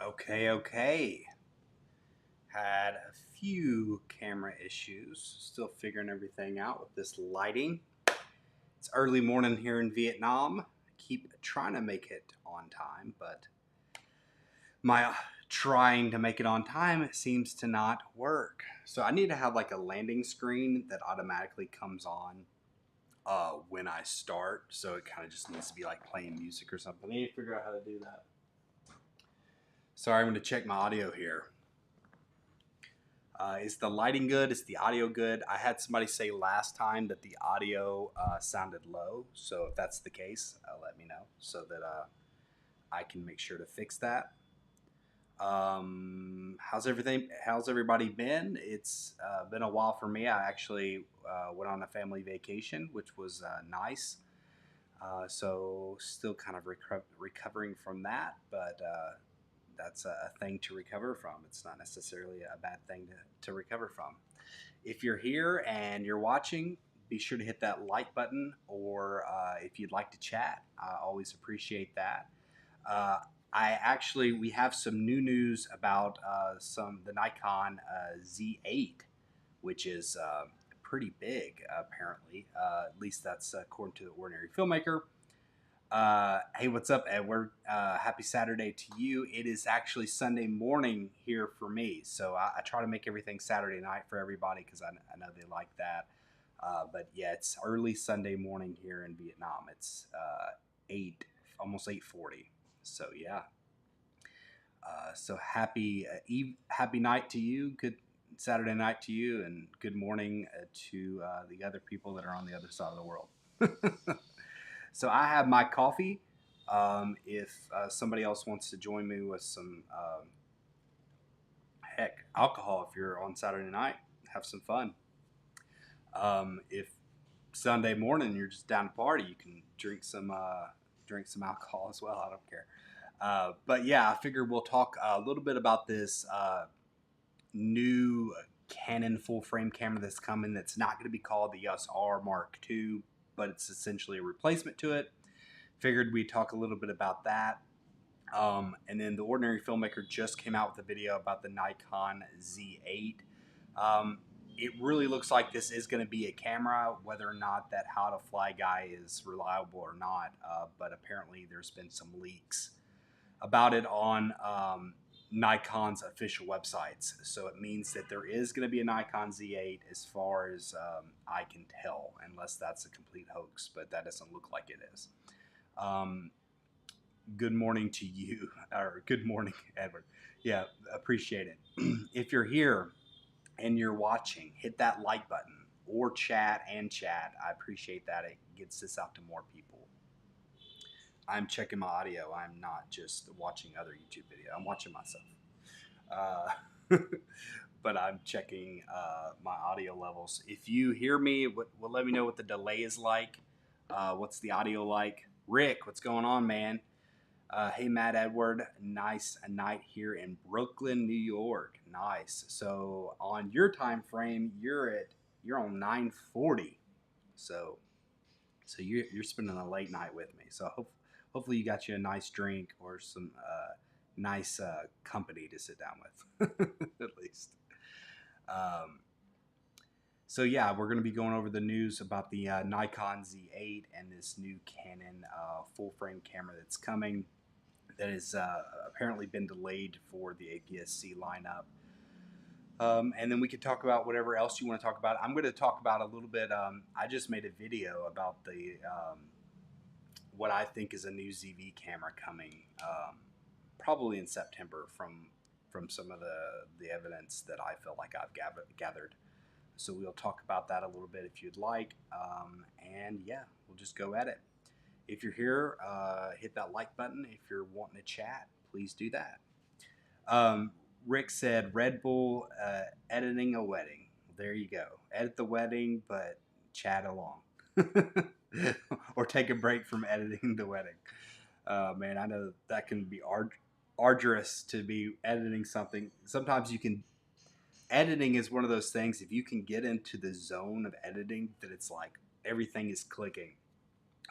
Okay. Had a few camera issues. Still figuring everything out with this lighting. It's early morning here in Vietnam. I keep trying to make it on time, but my trying to make it on time seems to not work. So I need to have like a landing screen that automatically comes on when I start. So it kind of just needs to be like playing music or something. I need to figure out how to do that. Sorry, I'm going to check my audio here. Is the lighting good? Is the audio good? I had somebody say last time that the audio sounded low. So if that's the case, let me know so that I can make sure to fix that. How's everything? How's everybody been? It's been a while for me. I actually went on a family vacation, which was nice. So still kind of recovering from that, but that's a thing to recover from. It's not necessarily a bad thing to recover from. If you're here and you're watching, be sure to hit that like button, or if you'd like to chat, I always appreciate that. Uh, we have some new news about the Nikon Z8, which is pretty big apparently. At least that's according to the Ordinary Filmmaker. Hey, what's up, Edward? Happy Saturday to you. It is actually Sunday morning here for me, so I try to make everything Saturday night for everybody because I know they like that. But yeah, it's early Sunday morning here in Vietnam. It's 8, almost 8:40. So yeah. So happy night to you. Good Saturday night to you, and good morning to the other people that are on the other side of the world. So I have my coffee. If somebody else wants to join me with some alcohol, if you're on Saturday night, have some fun. If Sunday morning you're just down to party, you can drink some alcohol as well. I don't care. But yeah, I figured we'll talk a little bit about this new Canon full frame camera that's coming. That's not going to be called the EOS R Mark II, but it's essentially a replacement to it. Figured we'd talk a little bit about that. And then the Ordinary Filmmaker just came out with a video about the Nikon Z8. It really looks like this is going to be a camera, whether or not that how to fly guy is reliable or not. But apparently there's been some leaks about it on Nikon's official websites. So it means that there is going to be a Nikon Z8 as far as I can tell, unless that's a complete hoax, but that doesn't look like it is. Good morning to you, or good morning, Edward. Yeah, appreciate it. If you're here and you're watching, hit that like button or chat. I appreciate that. It gets this out to more people. I'm checking my audio. I'm not just watching other YouTube video. I'm watching myself. But I'm checking my audio levels. If you hear me, let me know what the delay is like. What's the audio like? Rick, what's going on, man? Hey, Matt Edward, nice night here in Brooklyn, New York. Nice. So on your time frame, you're on 9:40. So you're spending a late night with me. So hopefully you got you a nice drink or some nice company to sit down with, at least. So yeah, we're going to be going over the news about the Nikon Z8 and this new Canon full frame camera that's coming. That has apparently been delayed for the APS-C lineup. And then we could talk about whatever else you want to talk about. I'm going to talk about a little bit. I just made a video about the what I think is a new ZV camera coming, probably in September from some of the evidence that I feel like I've gathered. So we'll talk about that a little bit if you'd like. And yeah, we'll just go at it. If you're here, hit that like button. If you're wanting to chat, please do that. Rick said, Red Bull editing a wedding. There you go. Edit the wedding, but chat along. Or take a break from editing the wedding. Man, I know that can be arduous to be editing something. Sometimes you can. Editing is one of those things, if you can get into the zone of editing, that it's like everything is clicking.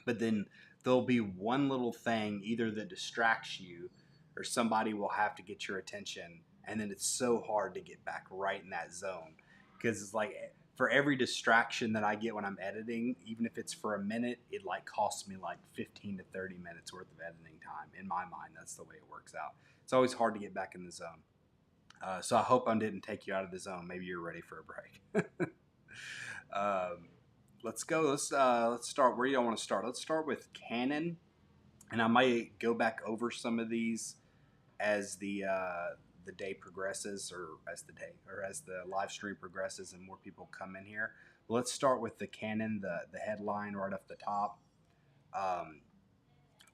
But then there'll be one little thing either that distracts you or somebody will have to get your attention, and then it's so hard to get back right in that zone, because it's like for every distraction that I get when I'm editing, even if it's for a minute, it like costs me like 15 to 30 minutes worth of editing time. In my mind, that's the way it works out. It's always hard to get back in the zone. So I hope I didn't take you out of the zone. Maybe you're ready for a break. Let's go. Let's start. Where do you want to start? Let's start with Canon, and I might go back over some of these as the day progresses, or as the live stream progresses, and more people come in here. But let's start with the Canon, the headline right off the top.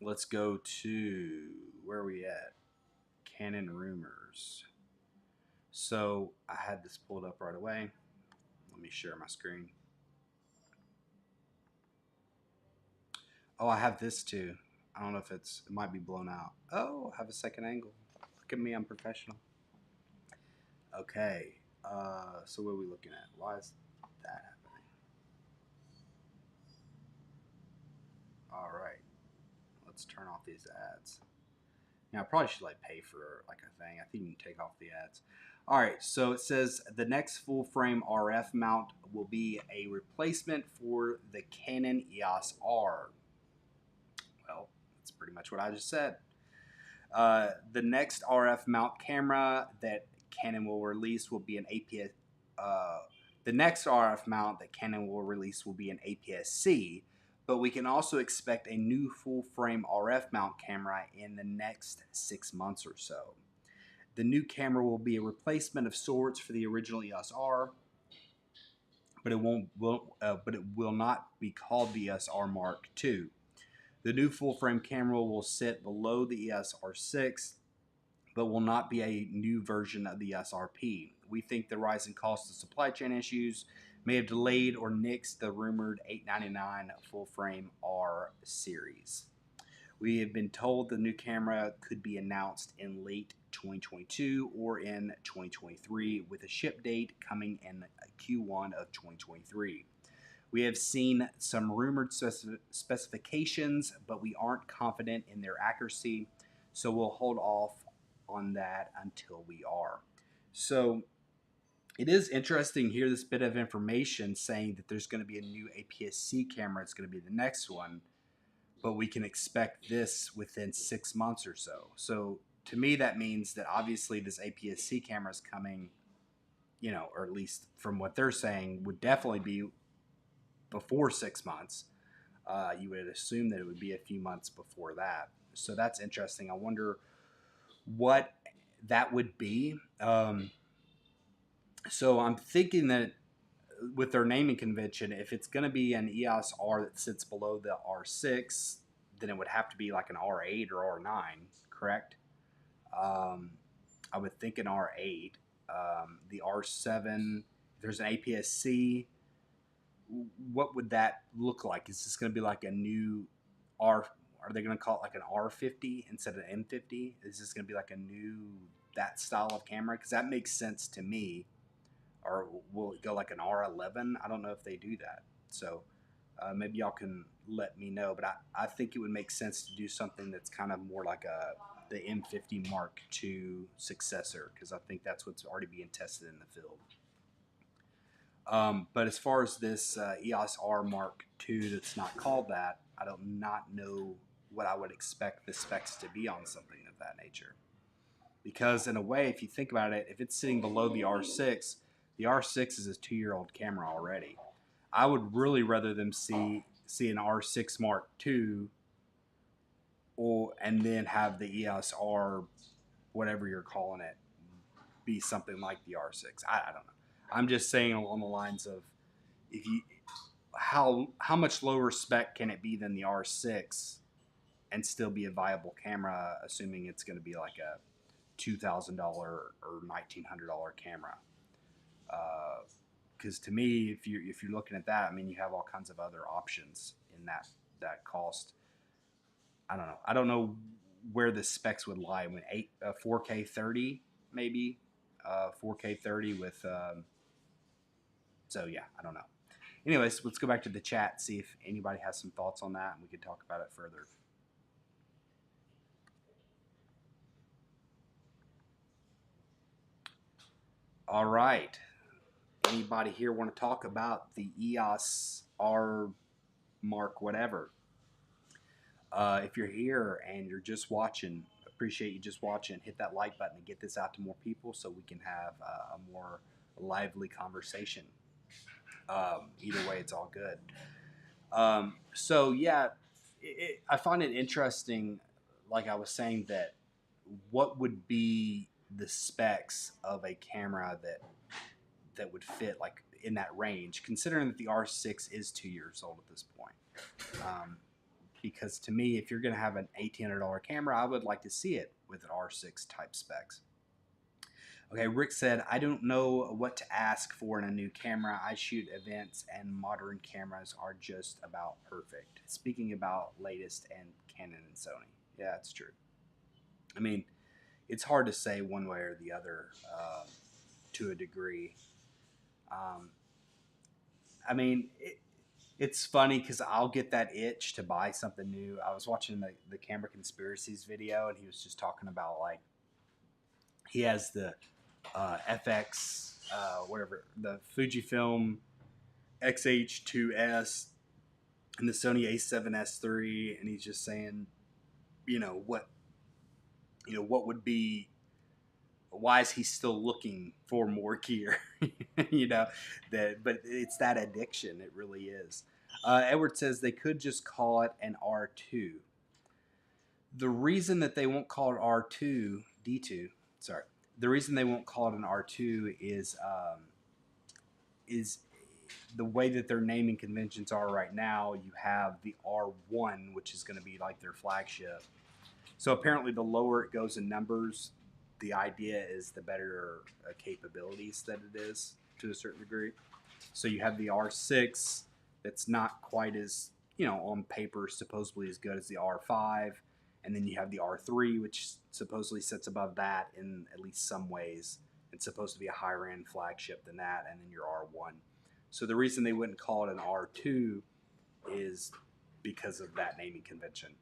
Let's go to, where are we at? Canon rumors. So I had this pulled up right away. Let me share my screen. Oh, I have this too. I don't know if it might be blown out. Oh, I have a second angle. Look at me, I'm professional. Okay, so what are we looking at? Why is that happening? All right, let's turn off these ads. Now I probably should like pay for like a thing. I think you can take off the ads. All right, so it says the next full frame RF mount will be a replacement for the Canon EOS R. Well, that's pretty much what I just said. The next RF mount camera that Canon will release will be an APS. The next RF mount that Canon will release will be an APS-C, but we can also expect a new full-frame RF mount camera in the next 6 months or so. The new camera will be a replacement of sorts for the original EOS R, but it will not be called the EOS R Mark II. The new full-frame camera will sit below the EOS R6, but will not be a new version of the EOS RP. We think the rising cost of supply chain issues may have delayed or nixed the rumored $899 full-frame R series. We have been told the new camera could be announced in late 2022 or in 2023, with a ship date coming in Q1 of 2023. We have seen some rumored specifications, but we aren't confident in their accuracy, so we'll hold off on that until we are. So it is interesting here, this bit of information saying that there's going to be a new APS-C camera. It's going to be the next one, but we can expect this within 6 months or so. So to me, that means that obviously this APS-C camera is coming, or at least from what they're saying, would definitely be before 6 months. You would assume that it would be a few months before that. So that's interesting. I wonder what that would be. So I'm thinking that with their naming convention, if it's going to be an EOS R that sits below the R6, then it would have to be like an R8 or R9, correct? I would think an R8. The R7, there's an APS-C. What would that look like? Is this going to be like a new R? Are they going to call it like an R50 instead of an M50? Is this going to be like a new, that style of camera? Because that makes sense to me. Or will it go like an R11? I don't know if they do that. So maybe y'all can let me know. But I think it would make sense to do something that's kind of more like the M50 Mark II successor, because I think that's what's already being tested in the field. But as far as this EOS R Mark II that's not called that, I do not know what I would expect the specs to be on something of that nature. Because in a way, if you think about it, if it's sitting below the R6 is a 2-year-old camera already. I would really rather them see an R6 Mark II and then have the EOS R, whatever you're calling it, be something like the R6. I don't know. I'm just saying along the lines of, how much lower spec can it be than the R6 and still be a viable camera, assuming it's going to be like a $2,000 or $1,900 camera. Because to me, if you're looking at that, I mean, you have all kinds of other options in that cost. I don't know. I don't know where the specs would lie. I mean, 4K 30 maybe, 4K 30 with. So yeah, I don't know. Anyways, let's go back to the chat, see if anybody has some thoughts on that, and we can talk about it further. All right. Anybody here want to talk about the EOS R Mark whatever? If you're here and you're just watching, appreciate you just watching. Hit that like button and get this out to more people so we can have a more lively conversation. Either way, it's all good. So yeah, I find it interesting. Like I was saying, that what would be the specs of a camera that would fit like in that range, considering that the R6 is 2 years old at this point. Because to me, if you're going to have an $1,800 camera, I would like to see it with an R6 type specs. Okay, Rick said, I don't know what to ask for in a new camera. I shoot events and modern cameras are just about perfect. Speaking about latest and Canon and Sony. Yeah, it's true. I mean, it's hard to say one way or the other to a degree. I mean, it's funny because I'll get that itch to buy something new. I was watching the Camera Conspiracies video, and he was just talking about, like, he has the FX, whatever, the Fujifilm XH2S and the Sony A7S III, and he's just saying, what would be, why is he still looking for more gear? But it's that addiction. It really is. Edward says they could just call it an R2. The reason that they won't call it R2, D2, sorry. The reason they won't call it an R2 is the way that their naming conventions are right now. You have the R1, which is going to be like their flagship. So apparently the lower it goes in numbers, the idea is the better capabilities that it is to a certain degree. So you have the R6 that's not quite as, on paper supposedly as good as the R5. And then you have the R3, which supposedly sits above that in at least some ways. It's supposed to be a higher end flagship than that. And then your R1. So the reason they wouldn't call it an R2 is because of that naming convention.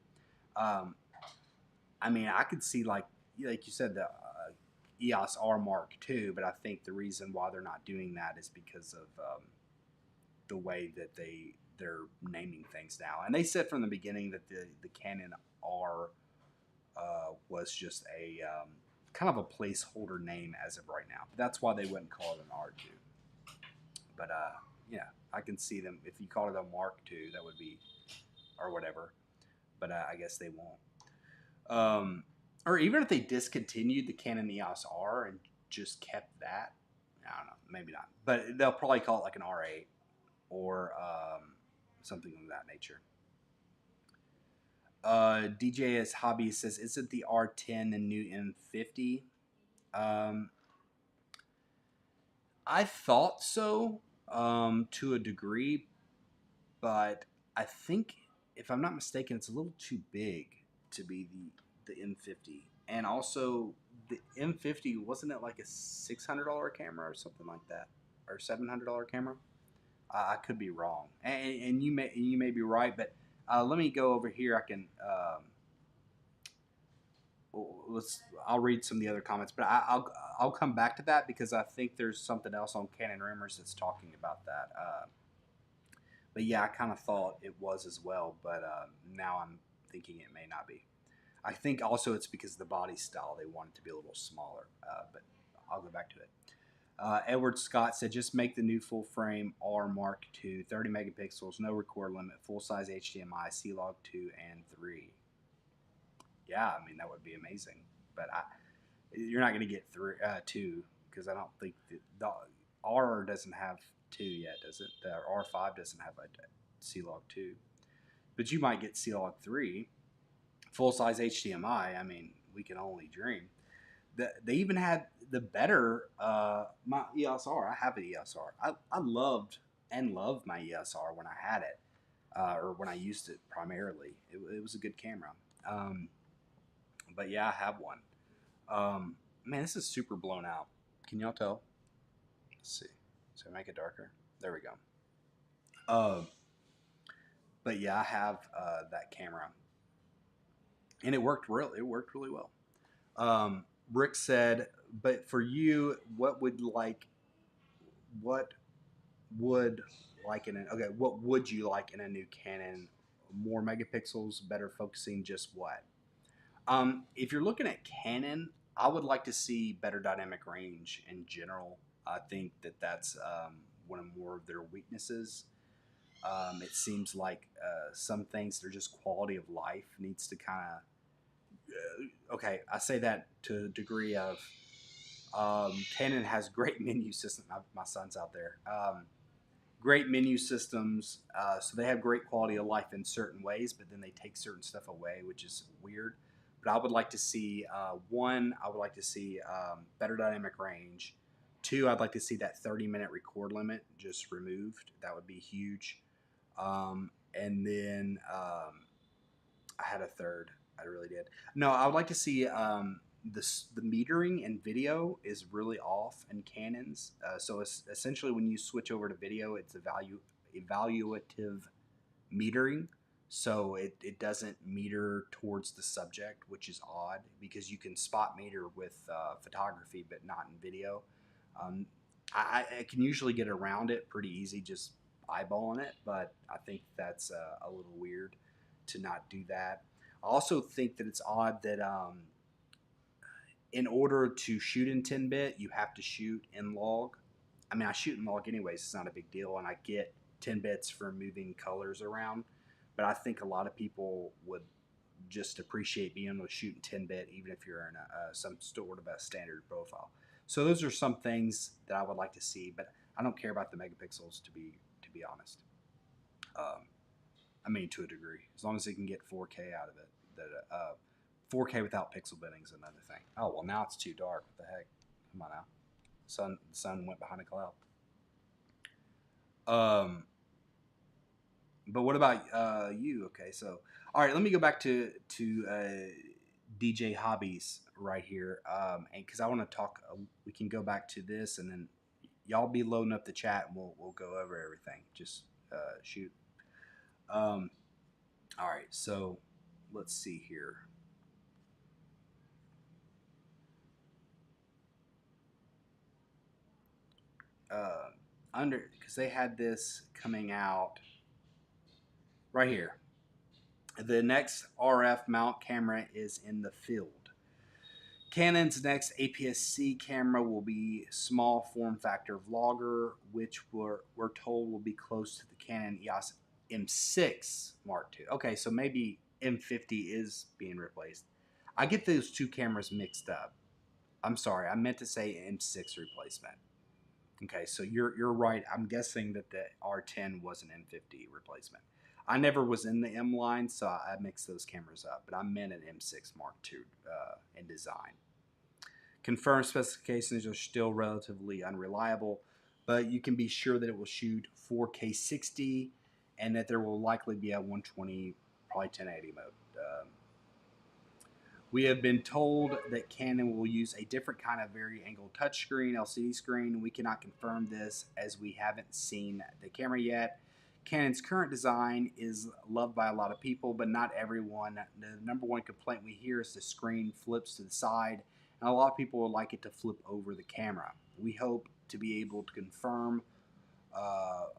I mean, I could see, like you said, the EOS R Mark II, but I think the reason why they're not doing that is because of the way that they're naming things now. And they said from the beginning that the Canon R was just a kind of a placeholder name as of right now. But that's why they wouldn't call it an R2. But yeah, I can see them. If you called it a Mark II, that would be, or whatever. But I guess they won't. Or even if they discontinued the Canon EOS R and just kept that, I don't know, maybe not. But they'll probably call it like an R8 or something of that nature. DJ's Hobby says, isn't the R10 the new M50? I thought so to a degree, but I think, if I'm not mistaken, it's a little too big to be the M50. And also, the M50, wasn't it like a $600 camera or something like that? Or $700 camera? I could be wrong. And you may be right, but let me go over here. I can I'll read some of the other comments, but I'll come back to that because I think there's something else on Canon Rumors that's talking about that. But yeah, I kind of thought it was as well, but now I'm thinking it may not be. I think also it's because of the body style. They want it to be a little smaller, but I'll go back to it. Edward Scott said, just make the new full frame R Mark II, 30 megapixels, no record limit, full-size HDMI, C-Log 2 and 3. Yeah, I mean, that would be amazing. But you're not going to get 2 because I don't think the R doesn't have 2 yet, does it? The R5 doesn't have a C-Log 2. But you might get C-Log 3. Full-size HDMI, I mean, we can only dream. They even had the better my EOS R. I have an EOS R. I loved my EOS R when I had it, or when I used it primarily. It was a good camera. But yeah, I have one. Man, this is super blown out. Can y'all tell? Let's see. So make it darker. There we go. But yeah, I have that camera, and it worked really well. Rick said, But for you, what would like in an okay, what would you like in a new Canon? More megapixels, better focusing, just what? If you're looking at Canon, I would like to see better dynamic range in general. I think that that's one of more of their weaknesses. It seems like some things, they're just quality of life needs to kind of okay, I say that to a degree of Canon has great menu system. My son's out there. Great menu systems, so they have great quality of life in certain ways, but then they take certain stuff away, which is weird. But I would like to see one. I would like to see better dynamic range. Two, I'd like to see that 30-minute record limit just removed. That would be huge. And then I had a third. I really did. No, I would like to see the metering in video is really off in Canons. So it's essentially when you switch over to video, it's evaluative metering. So it doesn't meter towards the subject, which is odd because you can spot meter with photography, but not in video. Um, I can usually get around it pretty easy just eyeballing it, but I think that's a little weird to not do that. I also think that it's odd that in order to shoot in 10-bit, you have to shoot in log. I mean, I shoot in log anyways, it's not a big deal, and I get 10 bits for moving colors around. But I think a lot of people would just appreciate being able to shoot in 10-bit, even if you're in some sort of a standard profile. So those are some things that I would like to see, but I don't care about the megapixels to be honest. Um, I mean, to a degree, as long as it can get 4K out of it. That 4K without pixel binning is another thing. Oh well, now it's too dark. What the heck? Come on now. The sun went behind a cloud. But what about you? Okay, so all right, let me go back to DJ hobbies right here, and because I want to talk, we can go back to this, and then y'all be loading up the chat, and we'll go over everything. Just shoot. Um, all right, so let's see here. Under because they had this coming out right here. The next RF mount camera is in the field. Canon's next APS-C camera will be small form factor vlogger, which we're told will be close to the Canon EOS M6 Mark II. Okay, so maybe M50 is being replaced. I get those two cameras mixed up. I'm sorry, I meant to say M6 replacement. Okay, so you're right. I'm guessing that the R10 was an M50 replacement. I never was in the M line, so I mixed those cameras up, but I meant an M6 Mark II in design. Confirmed specifications are still relatively unreliable, but you can be sure that it will shoot 4K 60 and that there will likely be a 120, probably 1080 mode. We have been told that Canon will use a different kind of vari-angle touchscreen, LCD screen. We cannot confirm this as we haven't seen the camera yet. Canon's current design is loved by a lot of people, but not everyone. The number one complaint we hear is the screen flips to the side, and a lot of people would like it to flip over the camera. We hope to be able to confirm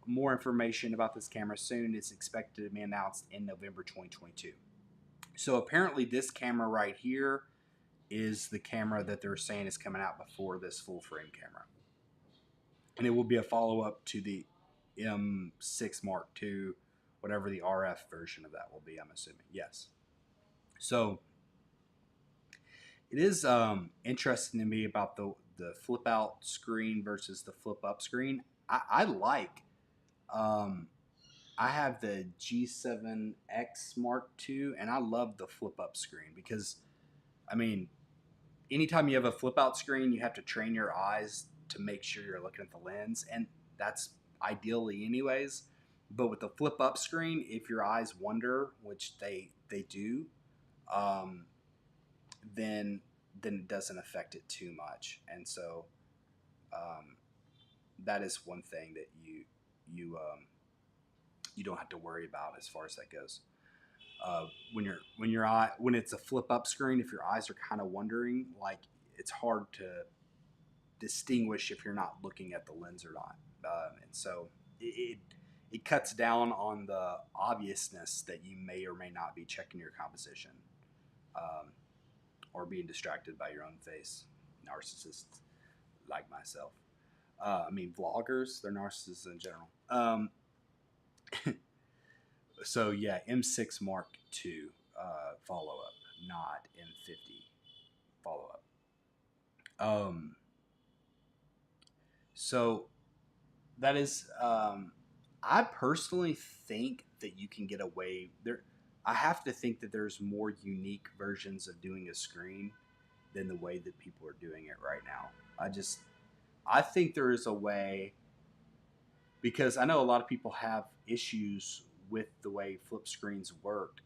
more information about this camera soon. It's expected to be announced in November 2022. So apparently this camera right here is the camera that they're saying is coming out before this full frame camera. And it will be a follow-up to the M6 Mark II, whatever the RF version of that will be, I'm assuming. Yes. So it is interesting to me about the flip out screen versus the flip up screen. I like I have the G7X Mark II, and I love the flip up screen because, I mean, anytime you have a flip out screen, you have to train your eyes to make sure you're looking at the lens, and that's ideally anyways. But with the flip up screen, if your eyes wander, which they do, then it doesn't affect it too much, and so that is one thing that you don't have to worry about as far as that goes. When it's a flip up screen, if your eyes are kind of wandering, like it's hard to distinguish if you're not looking at the lens or not. And so it cuts down on the obviousness that you may or may not be checking your composition, or being distracted by your own face. Narcissists like myself. Vloggers, they're narcissists in general. So yeah, M6 Mark II follow up, not M50 follow up. So that is, I personally think that you can get away there. I have to think that there's more unique versions of doing a screen than the way that people are doing it right now. I think there is a way, because I know a lot of people have issues with the way flip screens work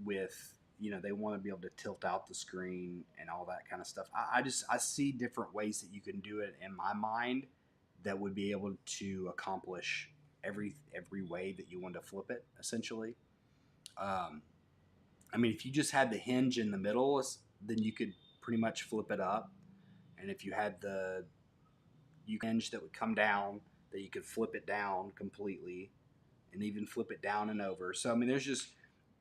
with, they want to be able to tilt out the screen and all that kind of stuff. I see different ways that you can do it in my mind that would be able to accomplish every way that you want to flip it, essentially. If you just had the hinge in the middle, then you could pretty much flip it up. And if you had the hinge that would come down, that you could flip it down completely and even flip it down and over. So, there's just,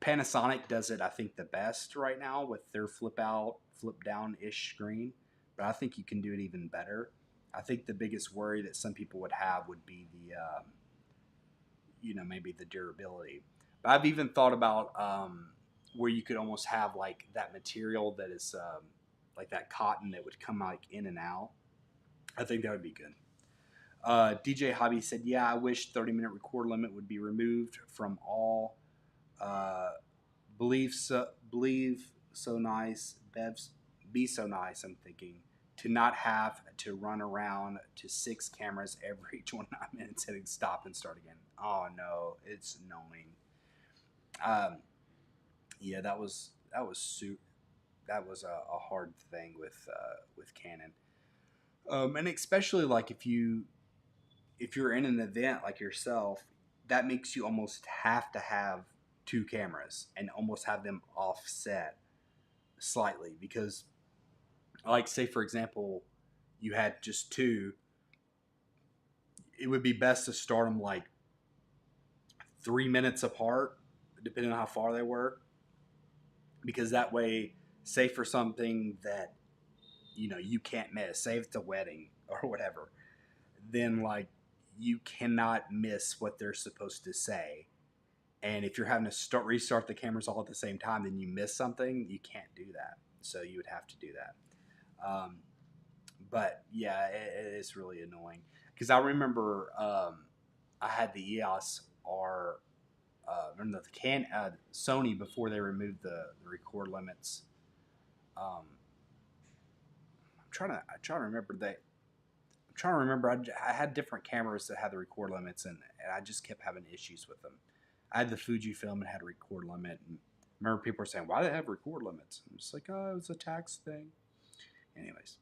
Panasonic does it, I think, the best right now with their flip out, flip down-ish screen. But I think you can do it even better. I think the biggest worry that some people would have would be the, maybe the durability. But I've even thought about where you could almost have like that material that is like that cotton that would come like in and out. I think that would be good. DJ Hobby said, yeah, I wish 30-minute record limit would be removed from all. Believe so nice. Bevs, be so nice, I'm thinking. To not have to run around to 6 cameras every 29 minutes, hitting stop and start again. Oh no, it's annoying. Yeah, that was a hard thing with Canon. And especially like if you're in an event like yourself, that makes you almost have to have 2 cameras and almost have them offset slightly, because like, say for example, you had just 2, it would be best to start them like 3 minutes apart, depending on how far they were, because that way, say for something that you can't miss, say it's a wedding or whatever, then like you cannot miss what they're supposed to say. And if you're having to restart the cameras all at the same time, then you miss something, you can't do that. So you would have to do that. But yeah, it is really annoying, because I remember I had the EOS R, the Sony, before they removed the record limits. I'm trying to remember that. I'm trying to remember. I had different cameras that had the record limits, and I just kept having issues with them. I had the Fujifilm and had a record limit, and I remember people were saying, "Why do they have record limits?" I'm just like, "Oh, it was a tax thing." Anyways,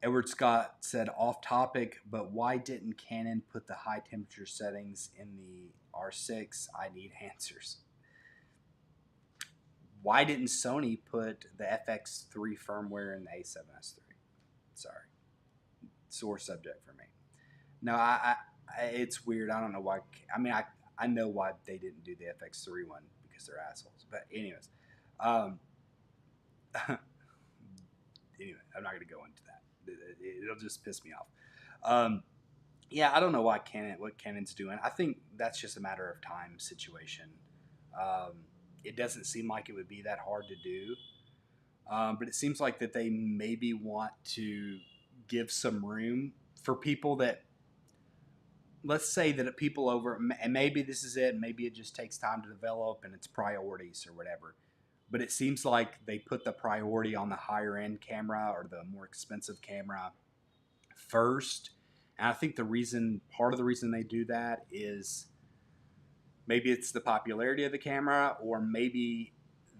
Edward Scott said, "Off topic, but why didn't Canon put the high temperature settings in the R6? I need answers." Why didn't Sony put the FX3 firmware in the A7S3? Sorry, sore subject for me. No, it's weird. I don't know why. I know why they didn't do the FX3 one, because they're assholes. But anyways, anyway, I'm not going to go into that. It'll just piss me off. Yeah, I don't know what Canon's doing. I think that's just a matter of time situation. It doesn't seem like it would be that hard to do. But it seems like that they maybe want to give some room for people that, let's say that people over, and maybe this is it, maybe it just takes time to develop and it's priorities or whatever. But it seems like they put the priority on the higher end camera or the more expensive camera first. And I think part of the reason they do that is maybe it's the popularity of the camera, or maybe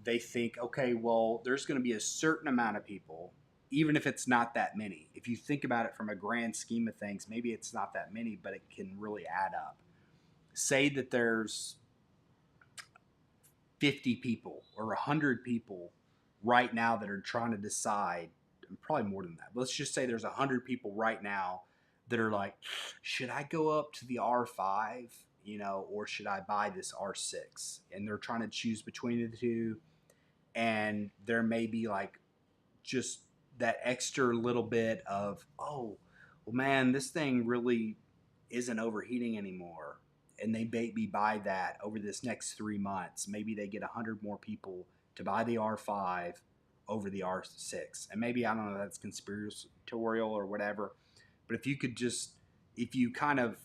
they think, okay, well, there's going to be a certain amount of people, even if it's not that many. If you think about it from a grand scheme of things, maybe it's not that many, but it can really add up. Say that there's 50 people or 100 people right now that are trying to decide, probably more than that. But let's just say there's 100 people right now that are like, should I go up to the R5, or should I buy this R6? And they're trying to choose between the two. And there may be like just that extra little bit of, oh, well, man, this thing really isn't overheating anymore. And they maybe buy that over this next 3 months. Maybe they get 100 more people to buy the R5 over the R6. And maybe, I don't know, that's conspiratorial or whatever. But if you could just, if you kind of,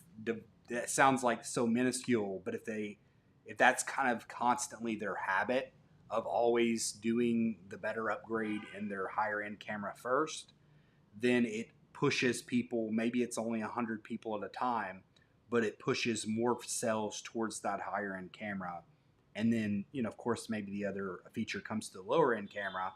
that sounds like so minuscule, but if that's kind of constantly their habit of always doing the better upgrade in their higher end camera first, then it pushes people. Maybe it's only 100 people at a time, but it pushes more sales towards that higher end camera. And then, of course, maybe the other feature comes to the lower end camera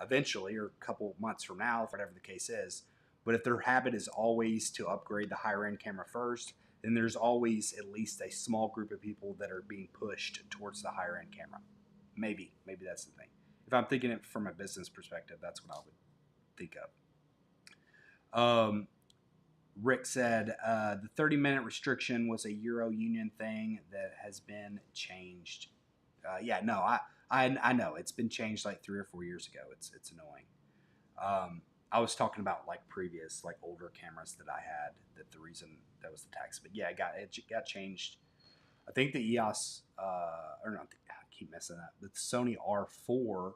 eventually, or a couple months from now, whatever the case is. But if their habit is always to upgrade the higher end camera first, then there's always at least a small group of people that are being pushed towards the higher end camera. Maybe that's the thing. If I'm thinking it from a business perspective, that's what I would think of. Rick said the 30-minute restriction was a Euro Union thing that has been changed. Yeah, no, I know it's been changed like 3 or 4 years ago. It's annoying. I was talking about like previous, like older cameras that I had. That the reason that was the tax, but yeah, it got changed. I think the EOS, or not, I keep messing up. The Sony R4,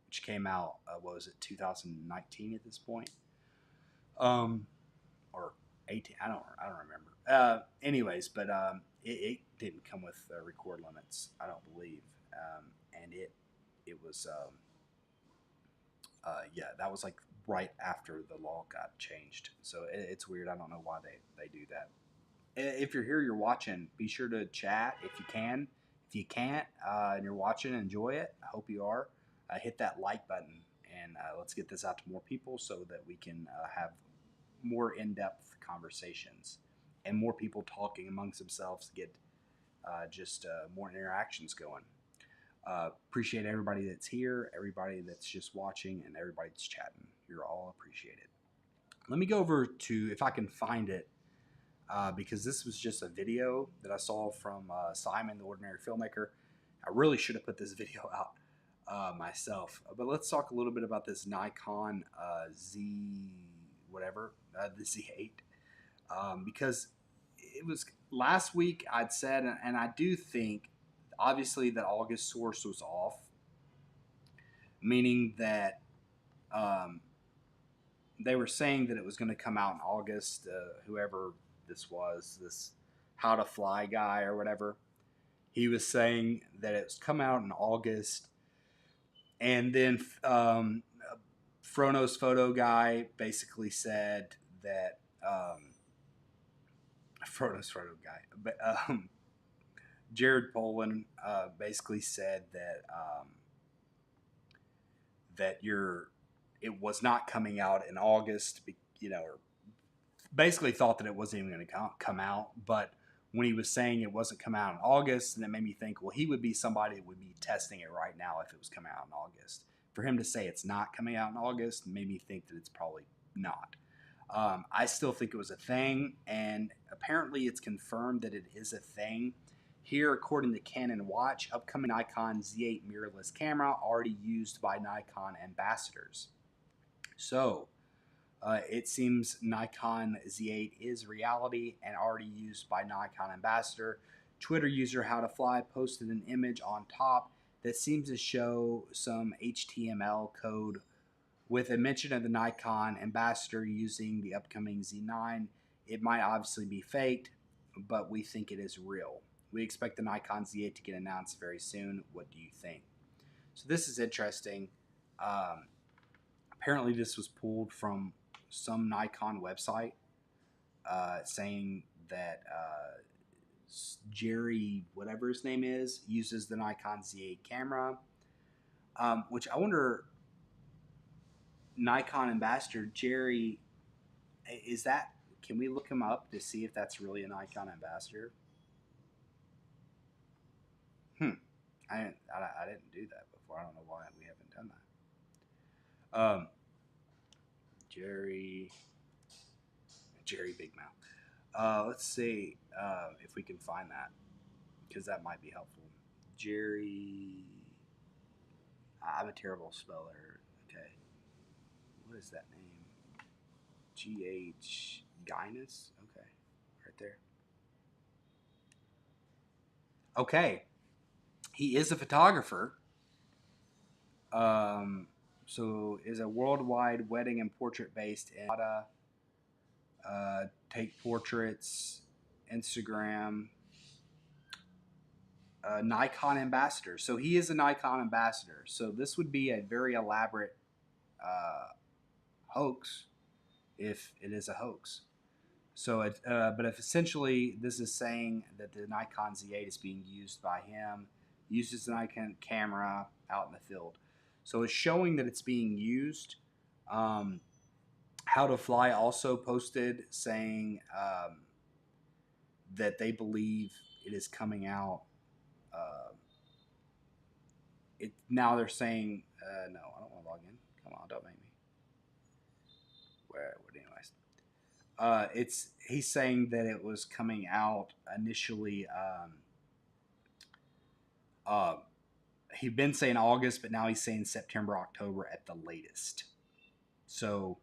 which came out, what was it, 2019 at this point, or 18? I don't remember. Anyways, but it didn't come with record limits, I don't believe, and it was yeah, that was like right after the law got changed. So it's weird. I don't know why they do that. If you're here, you're watching, be sure to chat if you can. If you can't, and you're watching, enjoy it. I hope you are. Hit that like button, and let's get this out to more people so that we can have more in-depth conversations and more people talking amongst themselves to get just more interactions going. Appreciate everybody that's here, everybody that's just watching, and everybody that's chatting. You're all appreciated. Let me go over to, if I can find it, because this was just a video that I saw from Simon, the Ordinary Filmmaker. I really should have put this video out myself. But let's talk a little bit about this Nikon Z whatever, the Z8. Because it was last week I'd said, and I do think, obviously, that August source was off, meaning that they were saying that it was going to come out in August. Whoever this was, this How to Fly guy or whatever, he was saying that it's come out in August. And then Frono's photo guy basically said that Frono's photo guy, but Jared Poland basically said that it was not coming out in August, or basically thought that it wasn't even going to come out. But when he was saying it wasn't coming out in August, and it made me think, well, he would be somebody that would be testing it right now if it was coming out in August. For him to say it's not coming out in August made me think that it's probably not. I still think it was a thing, and apparently it's confirmed that it is a thing. Here, according to Canon Watch, upcoming Nikon Z8 mirrorless camera already used by Nikon ambassadors. So, it seems Nikon Z8 is reality and already used by Nikon ambassador. Twitter user How to Fly posted an image on top that seems to show some HTML code with a mention of the Nikon ambassador using the upcoming Z9. It might obviously be faked, but we think it is real. We expect the Nikon Z8 to get announced very soon. What do you think? So this is interesting. Apparently this was pulled from some Nikon website saying that Jerry, whatever his name is, uses the Nikon Z8 camera, which I wonder, Nikon ambassador Jerry, is that, can we look him up to see if that's really a Nikon ambassador? I didn't do that before. I don't know why we haven't done that. Jerry Big Mouth. Let's see if we can find that, because that might be helpful. Jerry. I'm a terrible speller. Okay. What is that name? G.H. Guinness? Okay. Right there. Okay. He is a photographer. So is a worldwide wedding and portrait based in take portraits, Instagram, Nikon ambassador. So he is a Nikon ambassador. So this would be a very elaborate hoax if it is a hoax. So, but if essentially this is saying that the Nikon Z8 is being used by him, uses the Nikon camera out in the field. So it's showing that it's being used. How to Fly also posted saying that they believe it is coming out. Now they're saying no, I don't want to log in. Come on, don't make me. Where anyways, he's saying that it was coming out initially. He'd been saying August, but now he's saying September, October at the latest. So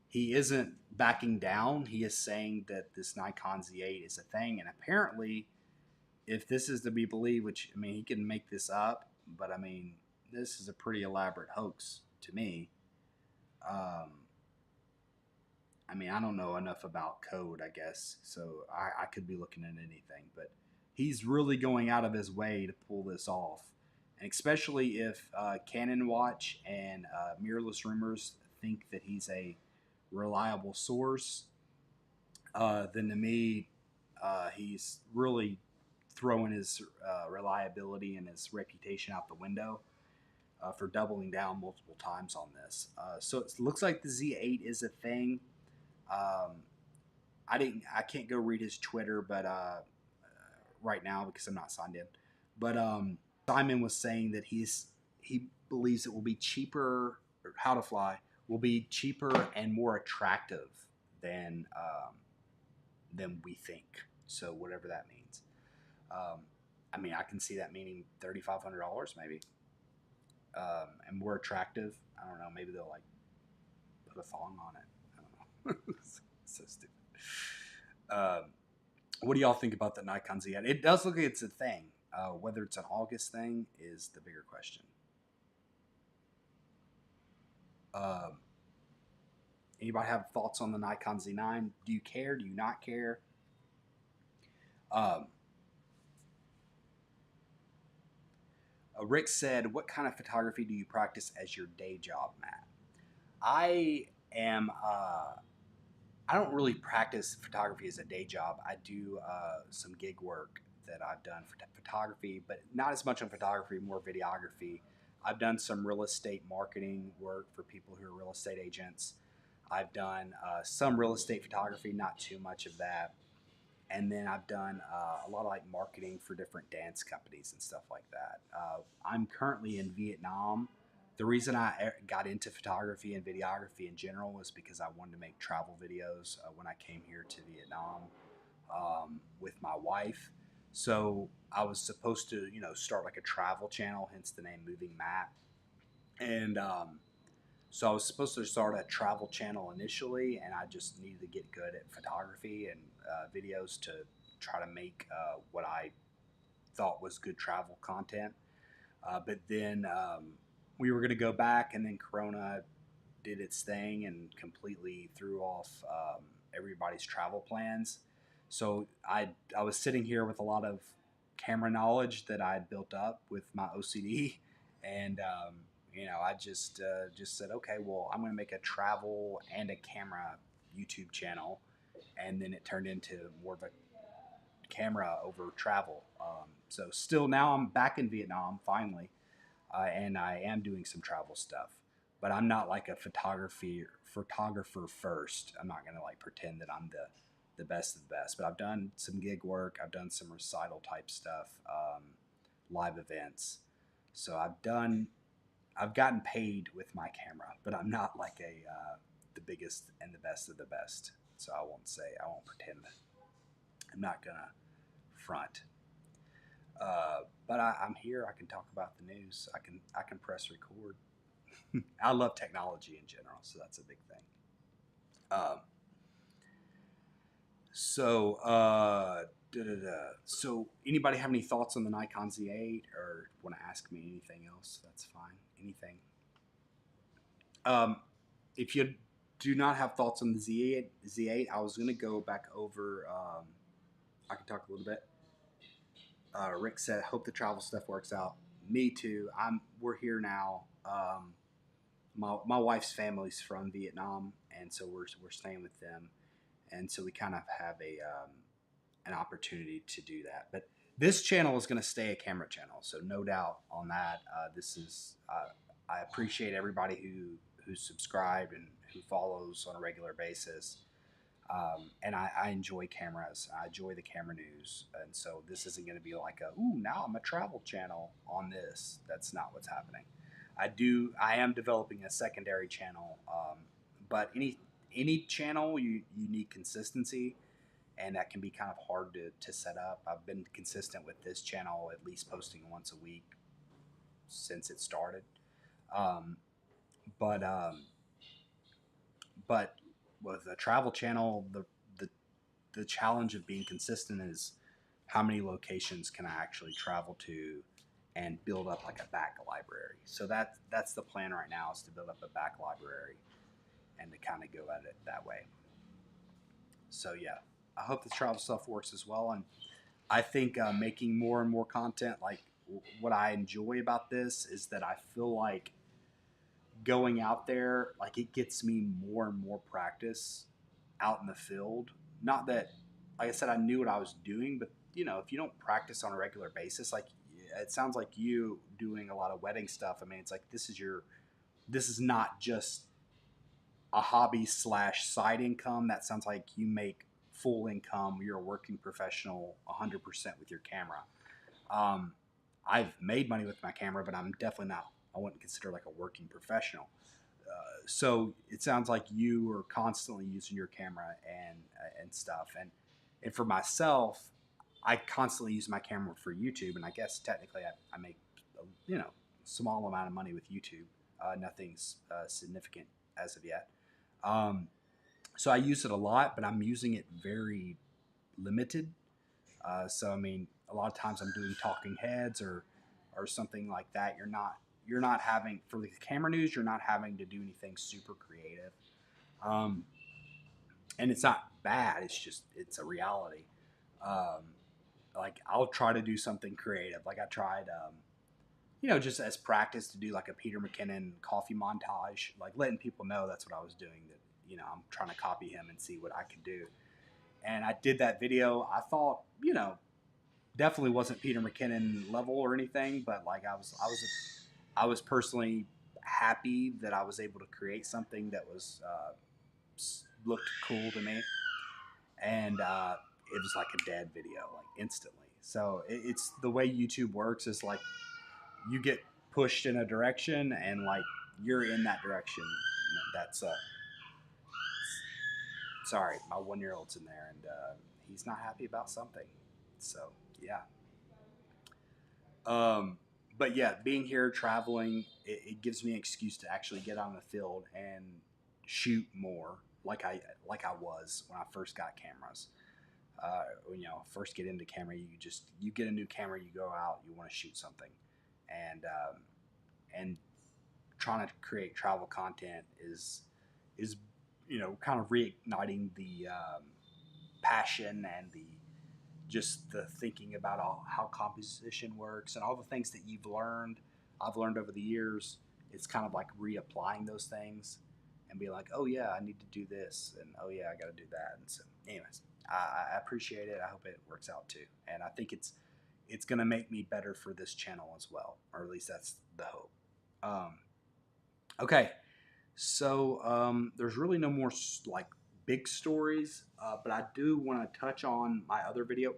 he isn't backing down. He is saying that this Nikon Z8 is a thing, and apparently, if this is to be believed, which I mean, he can make this up, but I mean, this is a pretty elaborate hoax to me. I mean, I don't know enough about code, I guess, so I could be looking at anything, but he's really going out of his way to pull this off. And especially if Canon Watch and Mirrorless Rumors think that he's a reliable source, then to me, he's really throwing his reliability and his reputation out the window for doubling down multiple times on this. So it looks like the Z8 is a thing. I can't go read his Twitter, but right now because I'm not signed in. But Simon was saying that he believes it will be cheaper. Or How to Fly will be cheaper and more attractive than we think. So whatever that means. I mean, I can see that meaning $3,500 maybe, and more attractive. I don't know. Maybe they'll like put a thong on it. I don't know. So stupid. What do y'all think about the Nikon Z8? It does look like it's a thing. Whether it's an August thing is the bigger question. Anybody have thoughts on the Nikon Z9? Do you care? Do you not care? Rick said, "What kind of photography do you practice as your day job, Matt?" I am. I don't really practice photography as a day job. I do some gig work that I've done for photography, but not as much on photography, more videography. I've done some real estate marketing work for people who are real estate agents. I've done some real estate photography, not too much of that. And then I've done a lot of like marketing for different dance companies and stuff like that. I'm currently in Vietnam. The reason I got into photography and videography in general was because I wanted to make travel videos when I came here to Vietnam with my wife. So I was supposed to, start like a travel channel, hence the name Moving Matt. And so I was supposed to start a travel channel initially, and I just needed to get good at photography and videos to try to make what I thought was good travel content. But then we were going to go back, and then Corona did its thing and completely threw off everybody's travel plans. So I was sitting here with a lot of camera knowledge that I had built up with my OCD, and I just said, okay, well, I'm going to make a travel and a camera YouTube channel, and then it turned into more of a camera over travel. So still now I'm back in Vietnam finally, and I am doing some travel stuff, but I'm not like a photographer first. I'm not going to like pretend that I'm the best of the best, but I've done some gig work. I've done some recital type stuff, live events. So I've gotten paid with my camera, but I'm not like the biggest and the best of the best. So I won't pretend. I'm not gonna front. But I'm here. I can talk about the news. I can press record. I love technology in general, so that's a big thing. Um, so so anybody have any thoughts on the Nikon Z8, or want to ask me anything else? That's fine. Anything. If you do not have thoughts on the Z8, I was gonna go back over. I can talk a little bit. Rick said, "Hope the travel stuff works out." Me too. We're here now. My wife's family's from Vietnam, and so we're staying with them, and so we kind of have an opportunity to do that. But this channel is going to stay a camera channel, so no doubt on that. This is I appreciate everybody who's subscribed and who follows on a regular basis. And I enjoy cameras. I enjoy the camera news. And so this isn't going to be like now I'm a travel channel on this. That's not what's happening. I am developing a secondary channel. But any channel, you need consistency, and that can be kind of hard to set up. I've been consistent with this channel, at least posting once a week since it started. But with a travel channel, the challenge of being consistent is how many locations can I actually travel to and build up like a back library. So that's the plan right now, is to build up a back library and to kind of go at it that way. So yeah, I hope the travel stuff works as well. And I think making more and more content, like what I enjoy about this is that I feel like going out there, like it gets me more and more practice out in the field. Not that, like I said, I knew what I was doing, but if you don't practice on a regular basis, like it sounds like you doing a lot of wedding stuff. I mean, it's like this is not just a hobby / side income. That sounds like you make full income. You're a working professional 100% with your camera. I've made money with my camera, but I'm definitely not, I wouldn't consider like a working professional. So it sounds like you are constantly using your camera and stuff. And for myself, I constantly use my camera for YouTube, and I guess technically I make a small amount of money with YouTube. Nothing's significant as of yet. So I use it a lot, but I'm using it very limited. So I mean, a lot of times I'm doing talking heads or something like that. You're not having, for the camera news, you're not having to do anything super creative. And it's not bad. It's a reality. Like I'll try to do something creative. Like I tried, just as practice to do like a Peter McKinnon coffee montage, like letting people know that's what I was doing, that, I'm trying to copy him and see what I can do. And I did that video. I thought, definitely wasn't Peter McKinnon level or anything, but like I was personally happy that I was able to create something that was looked cool to me, and it was like a dead video, like instantly. So it's the way YouTube works, is like you get pushed in a direction and like you're in that direction. That's sorry, my 1-year-old's in there, and he's not happy about something. So yeah. But yeah, being here, traveling, it gives me an excuse to actually get on the field and shoot more, like I was when I first got cameras. When first get into camera, you get a new camera, you go out, you want to shoot something, and trying to create travel content is kind of reigniting the passion and just the thinking about how composition works and all the things that I've learned over the years. It's kind of like reapplying those things and be like, oh yeah, I need to do this, and oh yeah, I got to do that. And so anyways, I appreciate it. I hope it works out too. And I think it's going to make me better for this channel as well, or at least that's the hope. Okay. So there's really no more like big stories, but I do want to touch on my other video.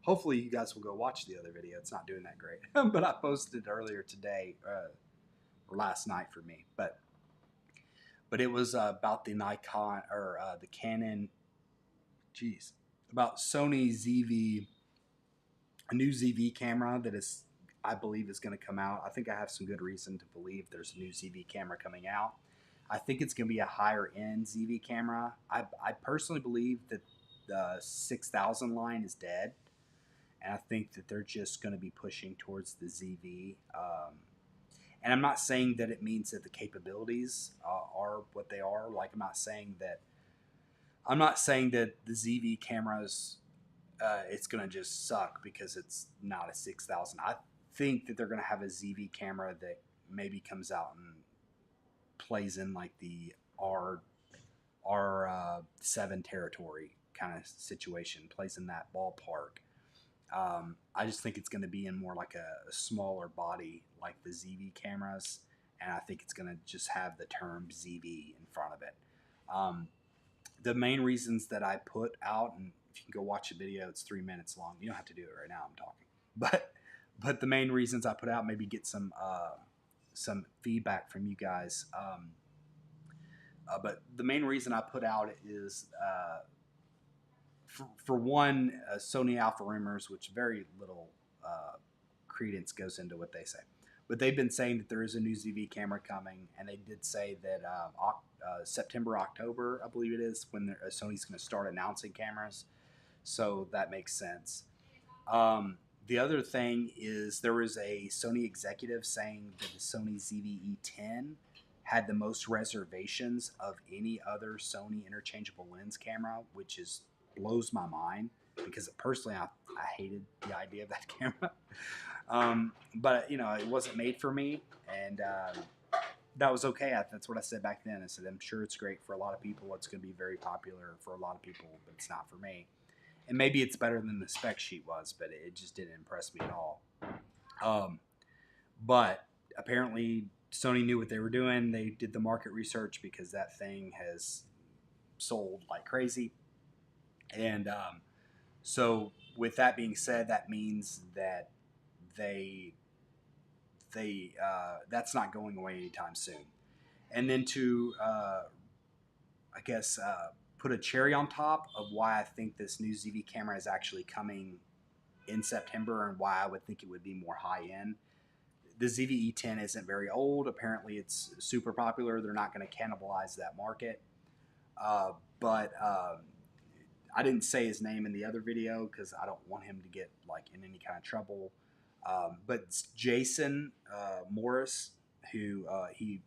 Hopefully you guys will go watch the other video. It's not doing that great, but I posted earlier today, or last night for me. But but it was about the Nikon or the Canon, geez, about Sony ZV, a new ZV camera that is, I believe, is going to come out. I think I have some good reason to believe there's a new ZV camera coming out. I think it's going to be a higher end ZV camera. I personally believe that the 6000 line is dead, and I think that they're just going to be pushing towards the ZV. And I'm not saying that it means that the capabilities are what they are. Like I'm not saying that the ZV cameras it's going to just suck because it's not a 6000. I think that they're going to have a ZV camera that maybe comes out and plays in like the R7 territory kind of situation, plays in that ballpark. I just think it's going to be in more like a smaller body like the ZV cameras, and I think it's going to just have the term ZV in front of it. The main reasons that I put out, and if you can go watch a video, it's 3 minutes long. You don't have to do it right now. I'm talking, but the main reasons I put out, maybe get some feedback from you guys. But the main reason I put out is for one, Sony Alpha rumors, which very little credence goes into what they say. But they've been saying that there is a new ZV camera coming, and they did say that September, October, I believe it is, when Sony's going to start announcing cameras. So that makes sense. The other thing is there was a Sony executive saying that the Sony ZV-E10 had the most reservations of any other Sony interchangeable lens camera, which blows my mind because personally I hated the idea of that camera. But it wasn't made for me, and that was okay. That's what I said back then. I said I'm sure it's great for a lot of people. It's going to be very popular for a lot of people, but it's not for me. And maybe it's better than the spec sheet was, but it just didn't impress me at all. But apparently Sony knew what they were doing. They did the market research because that thing has sold like crazy. And so with that being said, that means that that's not going away anytime soon. And then to I guess put a cherry on top of why I think this new ZV camera is actually coming in September and why I would think it would be more high end. The ZV-E10 isn't very old. Apparently it's super popular. They're not going to cannibalize that market. But I didn't say his name in the other video because I don't want him to get like in any kind of trouble. But it's Jason Morris, who he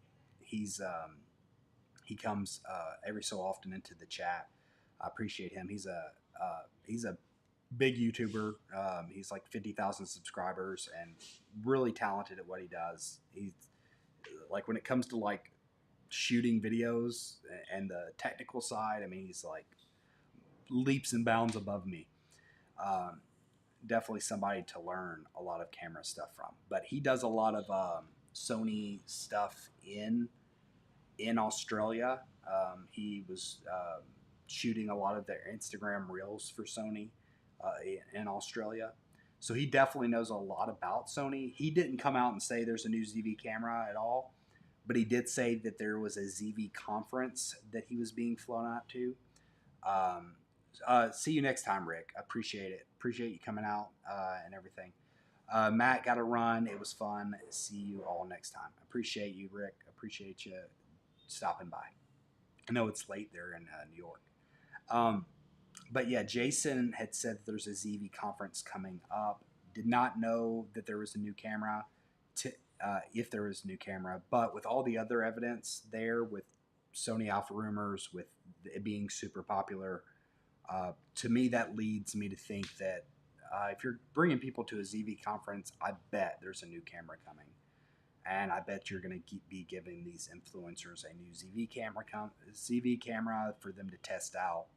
comes every so often into the chat. I appreciate him. He's a big YouTuber. He's like 50,000 subscribers and really talented at what he does. He's like, when it comes to like shooting videos and the technical side, I mean, he's like leaps and bounds above me. Definitely somebody to learn a lot of camera stuff from. But he does a lot of Sony stuff in Australia. He was shooting a lot of their Instagram reels for Sony in Australia. So he definitely knows a lot about Sony. He didn't come out and say there's a new ZV camera at all, but he did say that there was a ZV conference that he was being flown out to. See you next time, Rick. I appreciate it. Appreciate you coming out and everything. Matt, got to run. It was fun. See you all next time. Appreciate you, Rick. Appreciate you stopping by. I know it's late there in New York. But yeah, Jason had said that there's a ZV conference coming up. Did not know that there was a new camera, if there was a new camera. But with all the other evidence there, with Sony Alpha rumors, with it being super popular, to me that leads me to think that if you're bringing people to a ZV conference, I bet there's a new camera coming. And I bet you're going to be giving these influencers a new ZV camera for them to test out.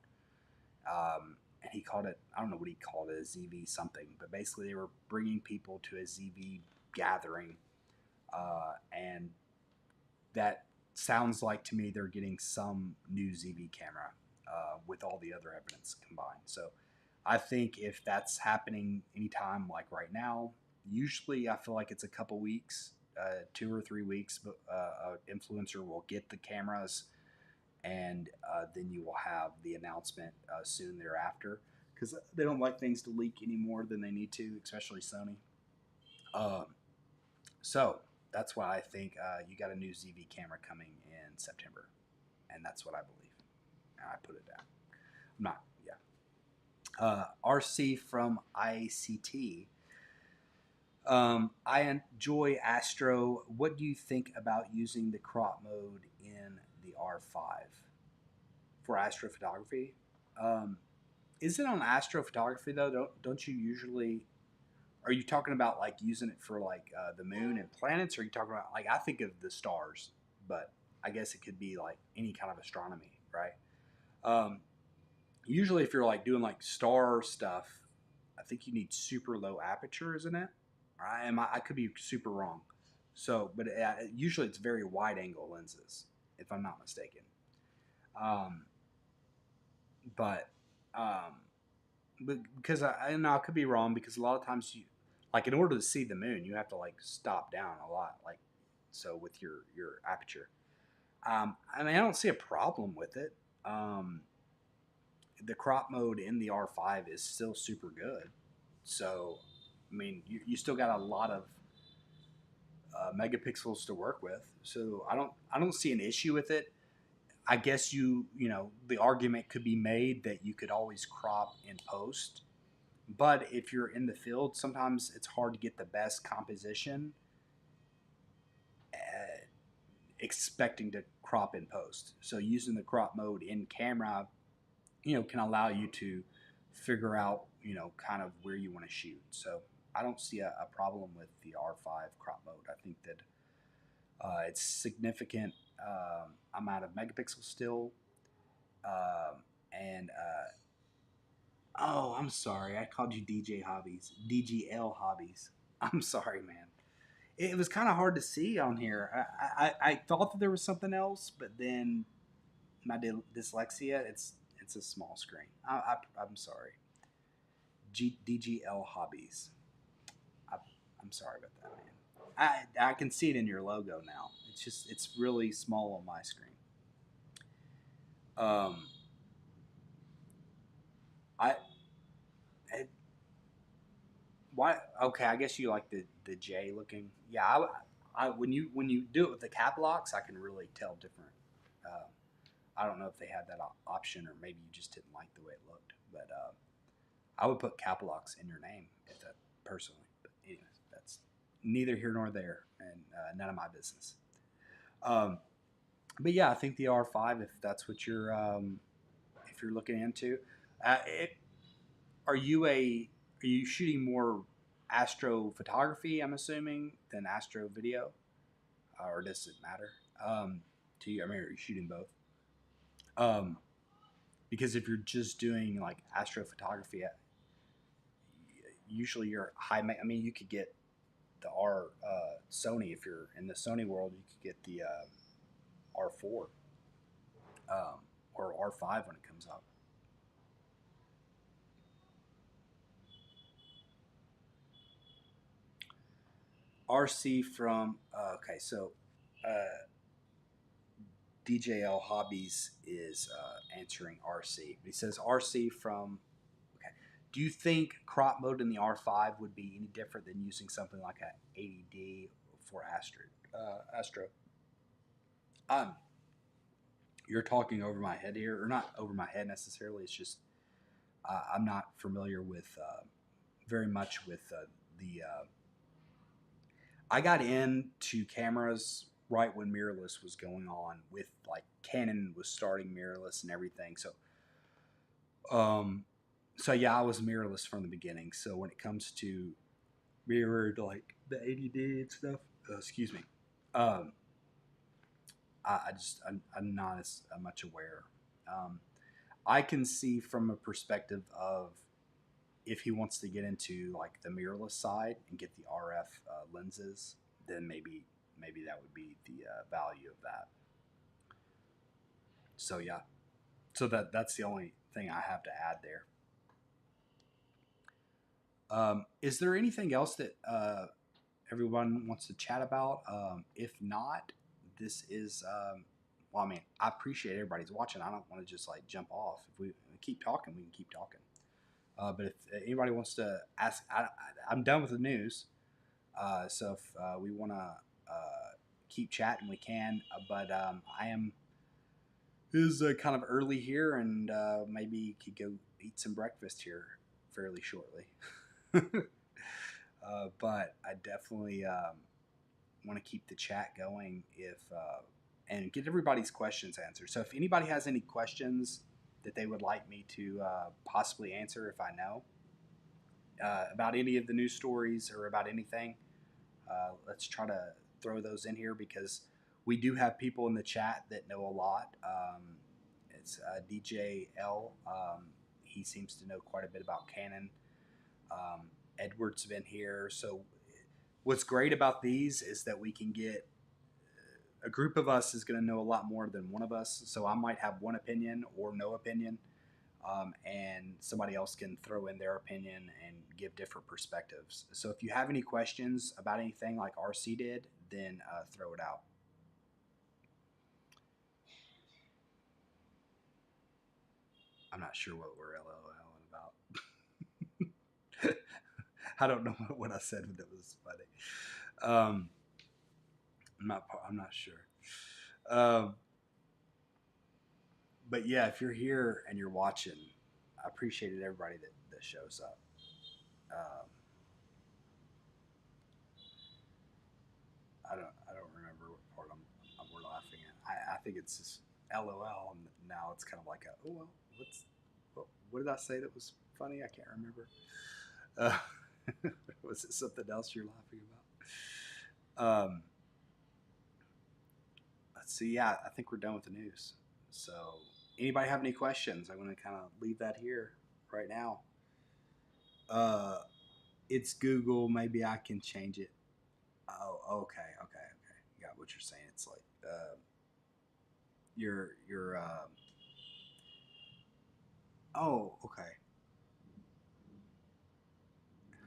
And he called it, I don't know what he called it, a ZV something, but basically they were bringing people to a ZV gathering. And that sounds like to me they're getting some new ZV camera with all the other evidence combined. So I think if that's happening anytime like right now, usually I feel like it's a couple weeks 2 or 3 weeks, but an influencer will get the cameras, and then you will have the announcement soon thereafter, because they don't like things to leak any more than they need to, especially Sony. Um, so that's why I think you got a new ZV camera coming in September, and that's what I believe. And I put it down. I'm not, yeah. RC from IACT. I enjoy Astro. What do you think about using the crop mode in the R5 for astrophotography? Um, is it on astrophotography though? Don't you usually? Are you talking about like using it for like the moon and planets? Or are you talking about like I think of the stars, but I guess it could be like any kind of astronomy, right? Um, Usually, if you're like doing like star stuff, I think you need super low aperture, isn't it? I could be super wrong. So, but usually it's very wide angle lenses, if I'm not mistaken. Um, but um, but because I know I could be wrong, because a lot of times you like in order to see the moon you have to like stop down a lot, like so with your aperture. I mean I don't see a problem with it. The crop mode in the R5 is still super good. So I mean you still got a lot of megapixels to work with. So I don't see an issue with it. I guess you know the argument could be made that you could always crop in post. But if you're in the field, sometimes it's hard to get the best composition expecting to crop in post. So using the crop mode in camera, can allow you to figure out, kind of where you want to shoot. So I don't see a problem with the R5 crop mode. I think that it's significant amount of megapixels still. And Oh, I'm sorry. I called you DJ Hobbies. DGL Hobbies. I'm sorry, man. It was kind of hard to see on here. I thought that there was something else, but then my dyslexia, it's a small screen. I'm sorry. DGL Hobbies. I, I'm sorry about that, man. I can see it in your logo now. It's really small on my screen. Um, I it, Why? Okay, I guess you like the J looking. Yeah, when you do it with the cap locks, I can really tell different. Uh, I don't know if they had that option, or maybe you just didn't like the way it looked. But I would put cap locks in your name if that personally. But anyways, that's neither here nor there, and none of my business. Um, but yeah, I think the R5, if that's what if you're looking into, it are you a are you shooting more astrophotography? I'm assuming than astro video, or does it matter to you? I mean, are you shooting both? Um, because if you're just doing like astrophotography, usually you're high. I mean, you could get the Sony if you're in the Sony world. You could get the R4 or R5 when it comes out. RC from okay, so uh, DJL Hobbies is answering RC. He says RC from. Okay. Do you think crop mode in the R5 would be any different than using something like a 80D for Astro? Um, you're talking over my head here, or not over my head necessarily. It's just I'm not familiar with very much with the. I got into cameras right when mirrorless was going on, with like Canon was starting mirrorless and everything. Um, so yeah, I was mirrorless from the beginning. So when it comes to mirrored like the 80D and stuff, excuse me, um, I'm not as much aware. Um, I can see from a perspective of if he wants to get into like the mirrorless side and get the RF lenses, then maybe that would be the value of that. So yeah, so that's the only thing I have to add there. Is there anything else that everyone wants to chat about. If not, this is well, I mean, I appreciate everybody's watching. I don't want to just like jump off. If we keep talking, we can keep talking. But if anybody wants to ask, I'm done with the news. So if we want to keep chatting, we can. But I am. It is kind of early here, and maybe could go eat some breakfast here fairly shortly. But I definitely want to keep the chat going and get everybody's questions answered. So if anybody has any questions that they would like me to possibly answer, if I know about any of the news stories or about anything, let's try to throw those in here because we do have people in the chat that know a lot. It's DJ L. He seems to know quite a bit about Canon. Edward's been here. So what's great about these is that we can get a group of us is going to know a lot more than one of us. So I might have one opinion or no opinion, and somebody else can throw in their opinion and give different perspectives. So if you have any questions about anything like RC did, then throw it out. I'm not sure what we're LOLing about. I don't know what I said, but it was funny. I'm not sure. But yeah, if you're here and you're watching, I appreciated everybody that shows up. I don't remember what part we're laughing at. I think it's just LOL, and now it's kind of like a, oh well, what did I say that was funny? I can't remember. Was it something else you're laughing about? Let's see. Yeah, I think we're done with the news. So, anybody have any questions? I'm going to kind of leave that here right now. It's Google. Maybe I can change it. Oh, okay. Got what you're saying. It's like your oh, okay.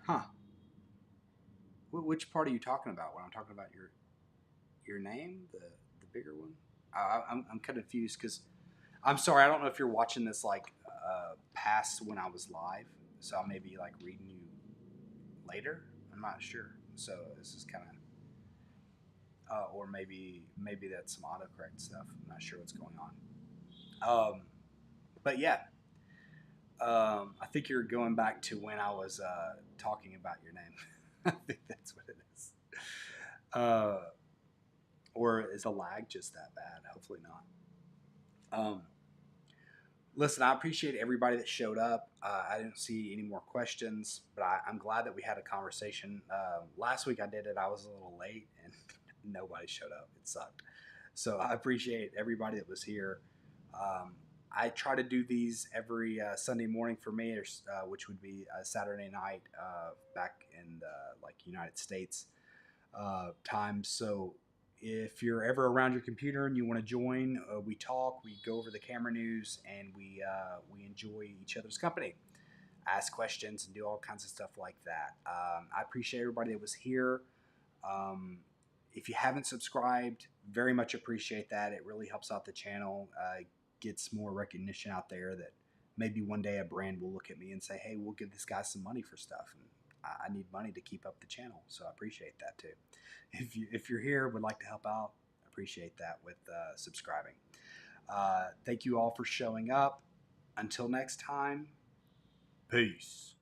Huh. Which part are you talking about? When I'm talking about your name, the bigger one. I'm kind of confused because I'm sorry. I don't know if you're watching this like past when I was live, so I may be like reading you later. I'm not sure. So this is kind of or maybe that's some autocorrect stuff. I'm not sure what's going on. But yeah, I think you're going back to when I was talking about your name. I think that's what it is. Or is the lag just that bad? Hopefully not. Listen, I appreciate everybody that showed up. I didn't see any more questions, but I'm glad that we had a conversation. Last week I did it. I was a little late and nobody showed up. It sucked. So I appreciate everybody that was here. I try to do these every Sunday morning for me, which would be Saturday night back in the like United States time. So if you're ever around your computer and you want to join, we talk, we go over the camera news, and we enjoy each other's company, ask questions, and do all kinds of stuff like that. I appreciate everybody that was here. If you haven't subscribed, very much appreciate that. It really helps out the channel, gets more recognition out there that maybe one day a brand will look at me and say, hey, we'll give this guy some money for stuff. And I need money to keep up the channel, so I appreciate that too. If you're here, would like to help out, appreciate that with subscribing. Thank you all for showing up. Until next time, peace.